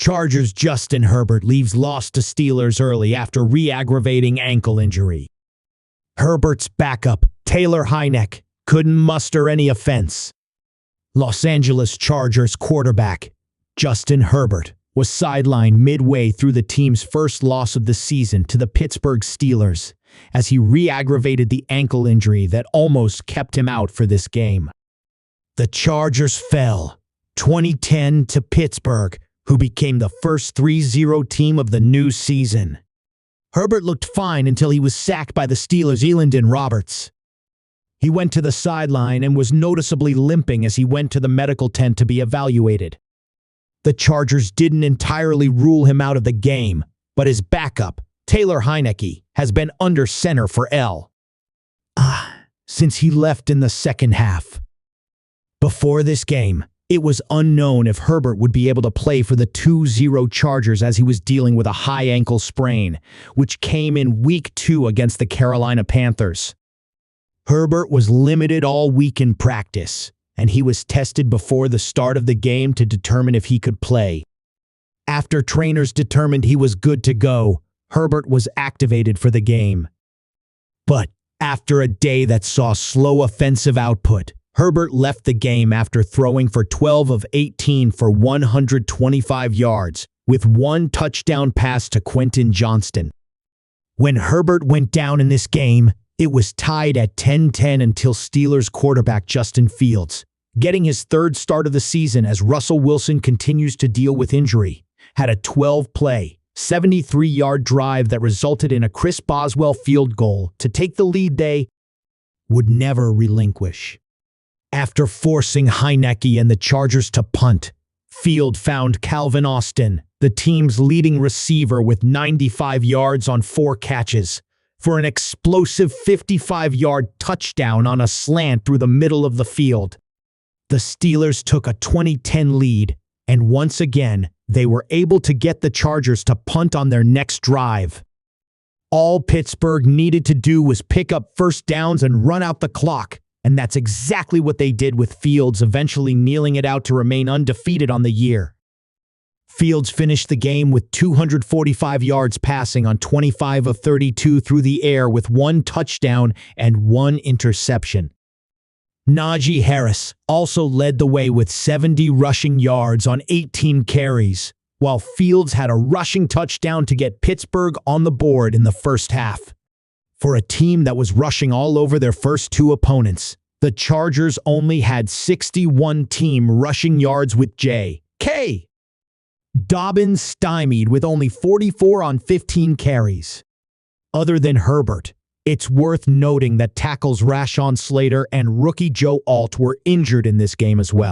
Chargers' Justin Herbert leaves lost to Steelers early after reaggravating ankle injury. Herbert's backup, Taylor Heinecke, couldn't muster any offense. Los Angeles Chargers quarterback, Justin Herbert, was sidelined midway through the team's first loss of the season to the Pittsburgh Steelers as he reaggravated the ankle injury that almost kept him out for this game. The Chargers fell 20-10 to Pittsburgh, who became the first 3-0 team of the new season. Herbert looked fine until he was sacked by the Steelers' Elandon Roberts. He went to the sideline and was noticeably limping as he went to the medical tent to be evaluated. The Chargers didn't entirely rule him out of the game, but his backup, Taylor Heinecke, has been under center for since he left in the second half. Before this game, it was unknown if Herbert would be able to play for the 2-0 Chargers as he was dealing with a high ankle sprain, which came in Week 2 against the Carolina Panthers. Herbert was limited all week in practice, and he was tested before the start of the game to determine if he could play. After trainers determined he was good to go, Herbert was activated for the game. But after a day that saw slow offensive output, Herbert left the game after throwing for 12 of 18 for 125 yards, with one touchdown pass to Quentin Johnston. When Herbert went down in this game, it was tied at 10-10 until Steelers quarterback Justin Fields, getting his third start of the season as Russell Wilson continues to deal with injury, had a 12-play, 73-yard drive that resulted in a Chris Boswell field goal to take the lead they would never relinquish. After forcing Heinecke and the Chargers to punt, Field found Calvin Austin, the team's leading receiver, with 95 yards on 4 catches, for an explosive 55-yard touchdown on a slant through the middle of the field. The Steelers took a 20-10 lead, and once again, they were able to get the Chargers to punt on their next drive. All Pittsburgh needed to do was pick up first downs and run out the clock, and that's exactly what they did, with Fields eventually kneeling it out to remain undefeated on the year. Fields finished the game with 245 yards passing on 25 of 32 through the air with 1 touchdown and 1 interception. Najee Harris also led the way with 70 rushing yards on 18 carries, while Fields had a rushing touchdown to get Pittsburgh on the board in the first half. For a team that was rushing all over their first 2 opponents, the Chargers only had 61 team rushing yards, with J.K. Dobbins stymied with only 44 on 15 carries. Other than Herbert, it's worth noting that tackles Rashawn Slater and rookie Joe Alt were injured in this game as well.